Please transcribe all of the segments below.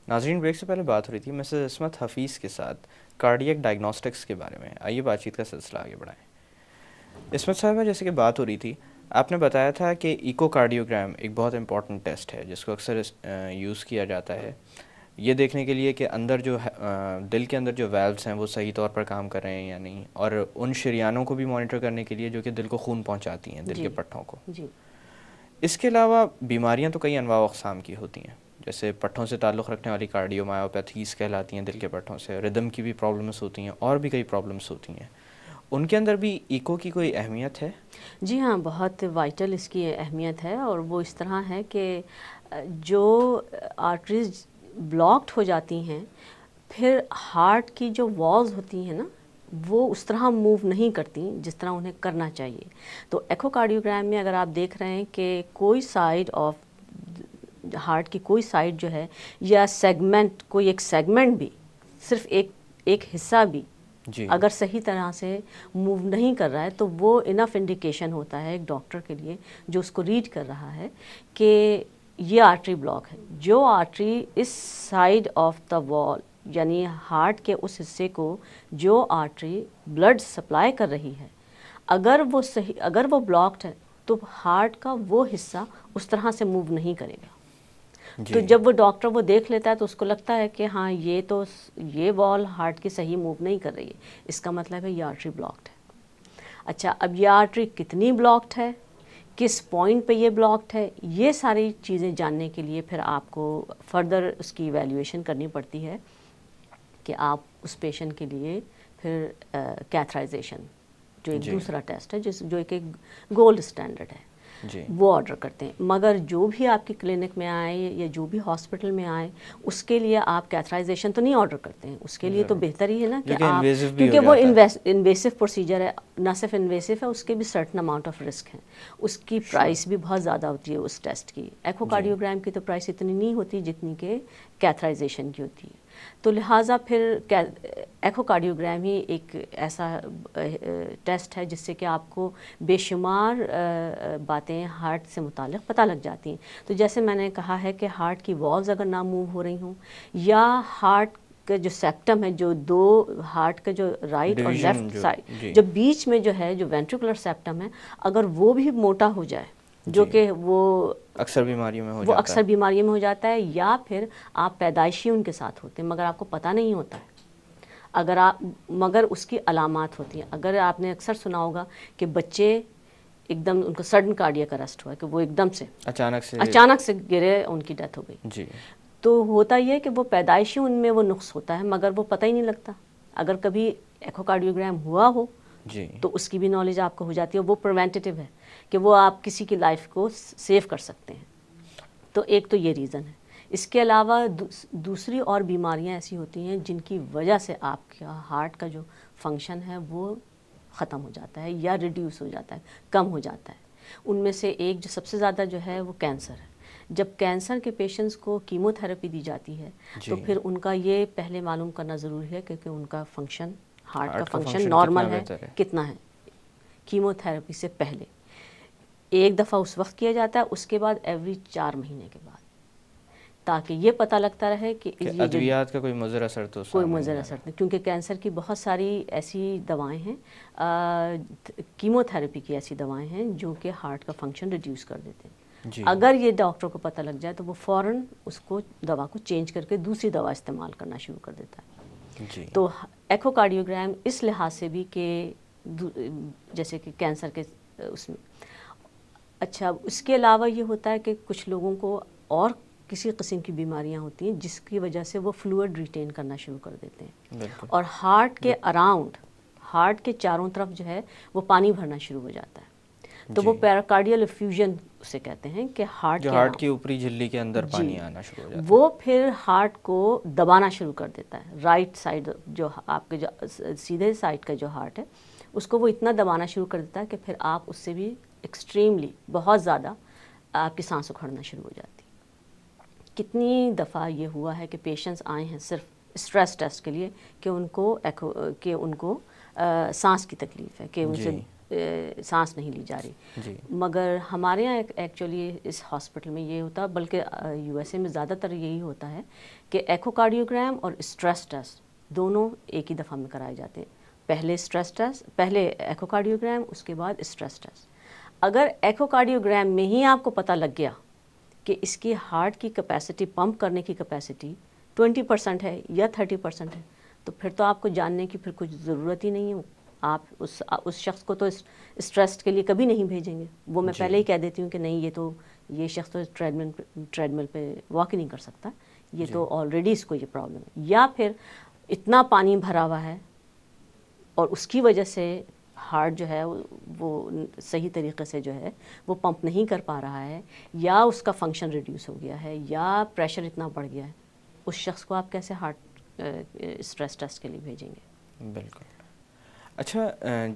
ناظرین، بریک سے پہلے بات ہو رہی تھی مسز عصمت حفیظ کے ساتھ کارڈیک ڈائگنوسٹکس کے بارے میں. آئیے بات چیت کا سلسلہ آگے بڑھائیں. عصمت صاحبہ، جیسے کہ بات ہو رہی تھی، آپ نے بتایا تھا کہ ایکو کارڈیوگرام ایک بہت امپورٹنٹ ٹیسٹ ہے جس کو اکثر یوز کیا جاتا ہے یہ دیکھنے کے لیے کہ اندر جو دل کے اندر جو ویلوز ہیں وہ صحیح طور پر کام کر رہے ہیں یا نہیں، اور ان شریانوں کو بھی مانیٹر کرنے کے لیے جو کہ دل کو خون پہنچاتی ہیں، دل کے پٹھوں کو. اس کے علاوہ بیماریاں تو کئی انواع و اقسام کی ہوتی ہیں، جیسے پٹھوں سے تعلق رکھنے والی کارڈیومایوپیتھیز کہلاتی ہیں، دل کے پٹھوں سے ردم کی بھی پرابلمس ہوتی ہیں اور بھی کئی پرابلمس ہوتی ہیں. ان کے اندر بھی ایکو کی کوئی اہمیت ہے؟ جی ہاں، بہت وائٹل اس کی اہمیت ہے، اور وہ اس طرح ہے کہ جو آرٹریز بلاکڈ ہو جاتی ہیں پھر ہارٹ کی جو والز ہوتی ہیں نا وہ اس طرح موو نہیں کرتی جس طرح انہیں کرنا چاہیے. تو ایکو کارڈیوگرام میں اگر آپ دیکھ رہے ہیں کہ کوئی سائیڈ آف ہارٹ کی کوئی سائیڈ جو ہے یا سیگمنٹ، کوئی ایک سیگمنٹ بھی، صرف ایک حصہ بھی اگر صحیح طرح سے موو نہیں کر رہا ہے تو وہ انف انڈیکیشن ہوتا ہے ایک ڈاکٹر کے لیے جو اس کو ریڈ کر رہا ہے کہ یہ آرٹری بلاک ہے. جو آرٹری اس سائیڈ آف دا وال، یعنی ہارٹ کے اس حصے کو جو آرٹری بلڈ سپلائی کر رہی ہے، اگر وہ بلاکڈ ہے تو ہارٹ کا وہ حصہ اس طرح سے موو نہیں کرے گا. تو جب وہ ڈاکٹر وہ دیکھ لیتا ہے تو اس کو لگتا ہے کہ ہاں یہ وال ہارٹ کی صحیح موو نہیں کر رہی ہے، اس کا مطلب ہے یہ آرٹری بلاکڈ ہے. اچھا، اب یہ آرٹری کتنی بلاکڈ ہے، کس پوائنٹ پہ یہ بلاکڈ ہے، یہ ساری چیزیں جاننے کے لیے پھر آپ کو فردر اس کی ایویلیویشن کرنی پڑتی ہے کہ آپ اس پیشنٹ کے لیے پھر کیتھرائزیشن جو ایک دوسرا ٹیسٹ ہے جو ایک گولڈ اسٹینڈرڈ ہے وہ آرڈر کرتے ہیں. مگر جو بھی آپ کی کلینک میں آئے یا جو بھی ہاسپٹل میں آئے اس کے لیے آپ کیتھرائزیشن تو نہیں آرڈر کرتے ہیں. اس کے لیے تو بہتر ہی ہے نا کہ آپ، کیونکہ وہ انویسو پروسیجر ہے، نہ صرف انویسو ہے، اس کے بھی سرٹن اماؤنٹ آف رسک ہیں، اس کی پرائس بھی بہت زیادہ ہوتی ہے اس ٹیسٹ کی. ایکو کارڈیوگرام کی تو پرائس اتنی نہیں ہوتی جتنی کہ کیتھرائزیشن کی ہوتی ہے. تو لہٰذا پھر ایکو کارڈیوگرام ہی ایک ایسا ٹیسٹ ہے جس سے کہ آپ کو بے شمار باتیں ہارٹ سے متعلق پتہ لگ جاتی ہیں. تو جیسے میں نے کہا ہے کہ ہارٹ کی والز اگر نہ موو ہو رہی ہوں، یا ہارٹ کا جو سیپٹم ہے، جو دو ہارٹ کا جو رائٹ اور لیفٹ سائڈ جو بیچ میں جو ہے جو وینٹریکولر سیپٹم ہے، اگر وہ بھی موٹا ہو جائے، جو کہ وہ اکثر بیماریوں میں ہو جاتا ہے، یا پھر آپ پیدائشی ان کے ساتھ ہوتے ہیں مگر آپ کو پتہ نہیں ہوتا ہے، مگر اس کی علامات ہوتی ہیں. اگر آپ نے اکثر سنا ہوگا کہ بچے ایک دم ان کو سڈن کارڈیک اریسٹ ہوا کہ وہ ایک دم سے اچانک سے گرے، ان کی ڈیتھ ہو گئی. تو ہوتا یہ ہے کہ وہ پیدائشی ان میں وہ نقص ہوتا ہے مگر وہ پتہ ہی نہیں لگتا. اگر کبھی ایکو کارڈیوگرام ہوا ہو تو اس کی بھی نالج آپ کو ہو جاتی ہے. وہ پریونٹیو ہے کہ وہ آپ کسی کی لائف کو سیو کر سکتے ہیں. تو ایک تو یہ ریزن ہے. اس کے علاوہ دوسری اور بیماریاں ایسی ہوتی ہیں جن کی وجہ سے آپ کا ہارٹ کا جو فنکشن ہے وہ ختم ہو جاتا ہے یا ریڈیوس ہو جاتا ہے، کم ہو جاتا ہے. ان میں سے ایک جو سب سے زیادہ جو ہے وہ کینسر ہے. جب کینسر کے پیشنٹس کو کیمو تھراپی دی جاتی ہے تو پھر ان کا یہ پہلے معلوم کرنا ضروری ہے کہ ان کا فنکشن، ہارٹ کا فنکشن نارمل ہے کتنا ہے. کیمو تھراپی سے پہلے ایک دفعہ اس وقت کیا جاتا ہے، اس کے بعد ایوری 4 مہینے کے بعد، تاکہ یہ پتہ لگتا رہے کہ ادویات کا کوئی مضر اثر تو نہیں، کیونکہ کینسر کی بہت ساری ایسی دوائیں ہیں، کیمو تھراپی کی ایسی دوائیں ہیں جو کہ ہارٹ کا فنکشن ریڈیوس کر دیتے ہیں. اگر یہ ڈاکٹر کو پتہ لگ جائے تو وہ فوراً اس کو دوا کو چینج کر کے دوسری دوا استعمال کرنا شروع کر دیتا ہے. تو ایکو کارڈیوگرام اس لحاظ سے بھی کہ جیسے کہ کینسر کے اس میں. اچھا، اس کے علاوہ یہ ہوتا ہے کہ کچھ لوگوں کو اور کسی قسم کی بیماریاں ہوتی ہیں جس کی وجہ سے وہ فلوئڈ ریٹین کرنا شروع کر دیتے ہیں، اور ہارٹ کے اراؤنڈ، ہارٹ کے چاروں طرف جو ہے وہ پانی بھرنا شروع ہو جاتا ہے. تو وہ پیراکارڈیل افیوژن اسے کہتے ہیں کہ ہارٹ کی اوپری جھلی کے اندر پانی آنا شروع ہو جاتا ہے. وہ پھر ہارٹ کو دبانا شروع کر دیتا ہے. رائٹ سائڈ جو آپ کے جو سیدھے سائڈ کا جو ہارٹ ہے اس کو وہ اتنا دبانا شروع کر دیتا ہے کہ پھر آپ اس سے بھی ایکسٹریملی بہت زیادہ آپ کی سانس اکھڑنا شروع ہو جاتی ہے. کتنی دفعہ یہ ہوا ہے کہ پیشنٹس آئے ہیں صرف اسٹریس ٹیسٹ کے لیے کہ ان کو سانس کی تکلیف ہے، کہ ان سے سانس نہیں لی جا رہی. مگر ہمارے یہاں ایکچولی اس ہاسپٹل میں یہ ہوتا، بلکہ یو ایس اے میں زیادہ تر یہی ہوتا ہے کہ ایکو کارڈیوگرام اور اسٹریس ٹیسٹ دونوں ایک ہی دفعہ میں کرائے جاتے ہیں. پہلے ایکو کارڈیوگرام، اس کے بعد اسٹریس ٹیسٹ. اگر ایکو کارڈیوگرام میں ہی آپ کو پتہ لگ گیا کہ اس کی ہارٹ کی کیپیسٹی، پمپ کرنے کی کیپیسٹی 20% ہے یا 30% ہے، تو پھر تو آپ کو جاننے کی پھر کچھ ضرورت ہی نہیں ہے. آپ اس شخص کو تو اس ٹیسٹ کے لیے کبھی نہیں بھیجیں گے. وہ میں پہلے ہی کہہ دیتی ہوں کہ نہیں، یہ شخص تو ٹریڈ مل پہ واک ہی نہیں کر سکتا، یہ تو آلریڈی اس کو یہ پرابلم ہے. یا پھر اتنا پانی بھرا ہوا ہے اور اس کی وجہ سے ہارٹ جو ہے وہ صحیح طریقے سے جو ہے وہ پمپ نہیں کر پا رہا ہے، یا اس کا فنکشن ریڈیوس ہو گیا ہے، یا پریشر اتنا بڑھ گیا ہے، اس شخص کو آپ کیسے ہارٹ اسٹریس ٹیسٹ کے لیے بھیجیں گے؟ بالکل. اچھا،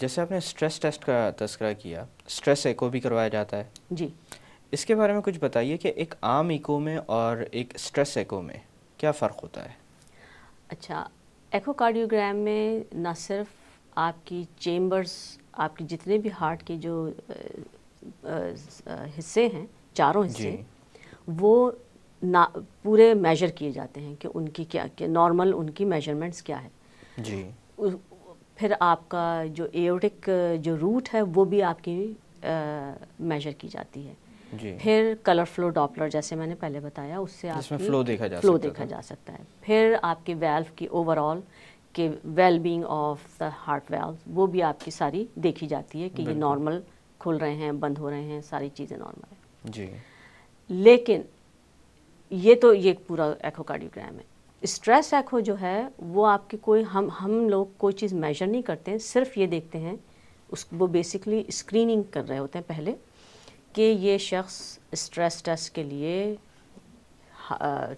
جیسے آپ نے اسٹریس ٹیسٹ کا تذکرہ کیا، اسٹریس ایکو بھی کروایا جاتا ہے. جی، اس کے بارے میں کچھ بتائیے کہ ایک عام ایکو میں اور ایک اسٹریس ایکو میں کیا فرق ہوتا ہے؟ اچھا، ایکو کارڈیوگرام میں نہ صرف آپ کی چیمبرز، آپ کی جتنے بھی ہارٹ کے جو حصے ہیں، چاروں حصے، وہ پورے میجر کیے جاتے ہیں کہ ان کی کیا نارمل ان کی میجرمنٹس کیا ہے. جی. پھر آپ کا جو ایورٹک جو روٹ ہے وہ بھی آپ کی میجر کی جاتی ہے. پھر کلر فلو ڈاپلر، جیسے میں نے پہلے بتایا، اس سے آپ کی فلو دیکھا جا سکتا ہے. پھر آپ کی ویلو کی اوور آل کہ well being of the heart value, وہ بھی آپ کی ساری دیکھی جاتی ہے کہ یہ نارمل کھل رہے ہیں، بند ہو رہے ہیں، ساری چیزیں نارمل ہیں. جی. لیکن یہ پورا ایکو کارڈیوگرام ہے. اسٹریس ایکو جو ہے وہ آپ کی ہم لوگ کوئی چیز میجر نہیں کرتے ہیں، صرف یہ دیکھتے ہیں، وہ بیسکلی اسکریننگ کر رہے ہوتے ہیں پہلے کہ یہ شخص اسٹریس ٹیسٹ کے لیے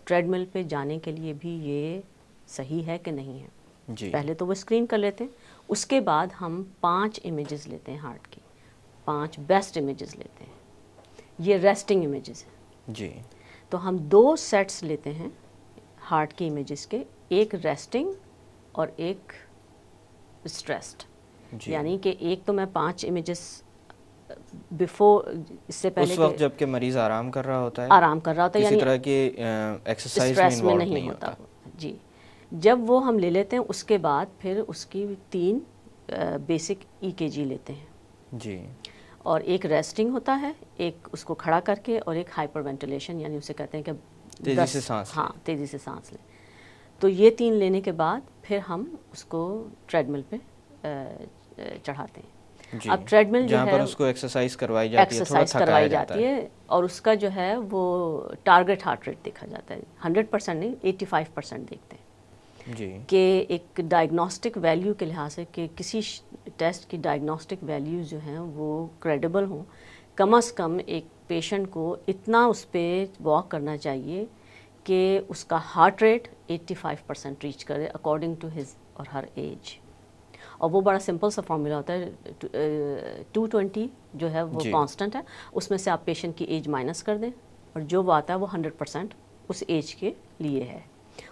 ٹریڈ مل پہ جانے کے لیے بھی یہ صحیح ہے کہ نہیں ہے. جی. پہلے تو وہ اسکرین کر لیتے ہیں. اس کے بعد ہم 5 امیجز لیتے ہیں ہارٹ کی، 5 بیسٹ امیجز لیتے ہیں. یہ ریسٹنگ امیجز ہیں. جی. تو ہم 2 سیٹس لیتے ہیں ہارٹ کی امیجز کے، ایک ریسٹنگ اور ایک اسٹریسڈ. یعنی کہ ایک تو میں 5 امیجز بیفور، اس سے پہلے اس وقت جب کہ مریض آرام کر رہا ہوتا ہے، یعنی کسی طرح کی ایکسرسائز میں نہیں ہوتا. جی. جب وہ ہم لے لیتے ہیں، اس کے بعد پھر اس کی 3 بیسک EKG لیتے ہیں. جی. اور ایک ریسٹنگ ہوتا ہے، ایک اس کو کھڑا کر کے، اور ایک ہائپر وینٹیلیشن، یعنی اسے کہتے ہیں کہ تیزی سے سانس لیں. تو یہ 3 لینے کے بعد پھر ہم اس کو ٹریڈ مل پہ چڑھاتے ہیں. اب ٹریڈ مل جہاں پر اس کو ایکسرسائز کروائی جاتی ہے اور اس کا جو ہے وہ ٹارگٹ ہارٹ ریٹ دیکھا جاتا ہے. 100% نہیں، 85% دیکھتے ہیں. جی. کہ ایک ڈائگنوسٹک ویلیو کے لحاظ سے کہ کسی ٹیسٹ کی ڈائگنوسٹک ویلیوز جو ہیں وہ کریڈیبل ہوں، کم از کم ایک پیشنٹ کو اتنا اس پہ واک کرنا چاہیے کہ اس کا ہارٹ ریٹ 85% ریچ کرے according to his or her age. اور وہ بڑا سمپل سا فارمولا ہوتا ہے، 220 جو ہے وہ کانسٹنٹ ہے، اس میں سے آپ پیشنٹ کی ایج مائنس کر دیں، اور جو وہ آتا ہے وہ 100% اس ایج کے لیے ہے.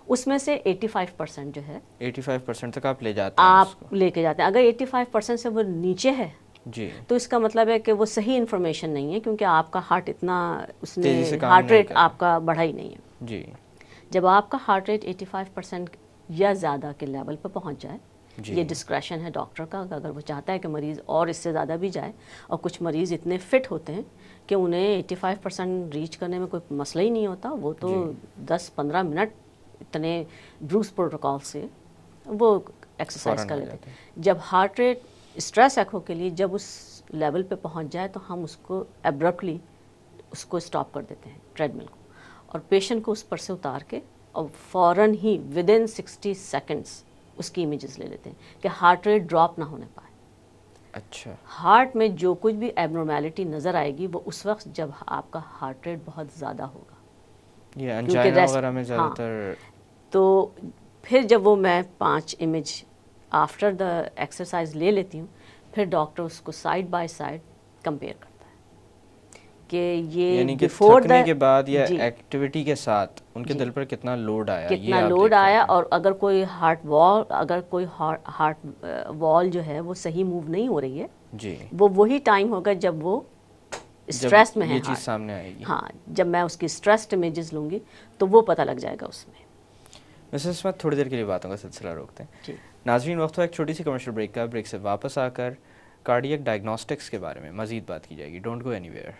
اس میں سے 85% جو ہے 85% تک آپ لے جاتے ہیں، آپ لے کے جاتے ہیں. اگر 85% سے وہ نیچے ہے جی تو اس کا مطلب ہے کہ وہ صحیح انفارمیشن نہیں ہے، کیونکہ آپ کا ہارٹ اتنا اس نے ہارٹ ریٹ آپ کا بڑھا ہی نہیں ہے. جی. جب آپ کا ہارٹ ریٹ 85% یا زیادہ کے لیول پہ پہنچ جائے، یہ ڈسکریشن ہے ڈاکٹر کا، اگر وہ چاہتا ہے کہ مریض اور اس سے زیادہ بھی جائے، اور کچھ مریض اتنے فٹ ہوتے ہیں کہ انہیں 85% ریچ کرنے میں کوئی مسئلہ ہی نہیں ہوتا، وہ تو 10-15 منٹ اتنے بروس پروٹوکال سے وہ ایکسرسائز کر لیتے ہیں. جب ہارٹ ریٹ اسٹریس ایکو کے لیے جب اس لیول پہ پہنچ جائے تو ہم اس کو ایبرپٹلی اس کو اسٹاپ کر دیتے ہیں ٹریڈ مل کو، اور پیشنٹ کو اس پر سے اتار کے اور فوراً ہی ودن 60 سیکنڈس اس کی امیجز لے لیتے ہیں کہ ہارٹ ریٹ ڈراپ نہ ہونے پائے. اچھا. ہارٹ میں جو کچھ بھی ایبنارمیلٹی نظر آئے گی وہ اس وقت جب آپ کا ہارٹ ریٹ بہت زیادہ ہوگا. یہ انجائنا وغیرہ میں زیادہ تر. تو پھر جب وہ میں 5 امیج آفٹر دا ایکسرسائز لے لیتی ہوں، پھر ڈاکٹر اس کو سائڈ بائی سائڈ کمپیئر کرتا ہے کہ یہ یعنی کہ بفور تھکنے کے بعد یا جی ایکٹیویٹی کے ساتھ ان کے دل پر کتنا لوڈ آیا، کتنا لوڈ آیا، اور اگر کوئی ہارٹ وال جو ہے وہ صحیح موو نہیں ہو رہی ہے، جی وہ وہی ٹائم ہوگا جب وہ اسٹریس میں ہے یہ چیز ہارٹ. سامنے آئے گی. ہاں، جب میں اس کی اسٹریسڈ امیجز لوں گی تو وہ پتہ لگ جائے گا اس میں. ویسے اس وقت تھوڑی دیر کے لیے باتوں کا سلسلہ روکتے ہیں. جی ناظرین، وقت ہوا ایک چھوٹی سی کمرشل بریک کا. بریک سے واپس آ کر کارڈیک ڈائگنوسٹکس کے بارے میں مزید بات کی جائے گی. Don't go any where.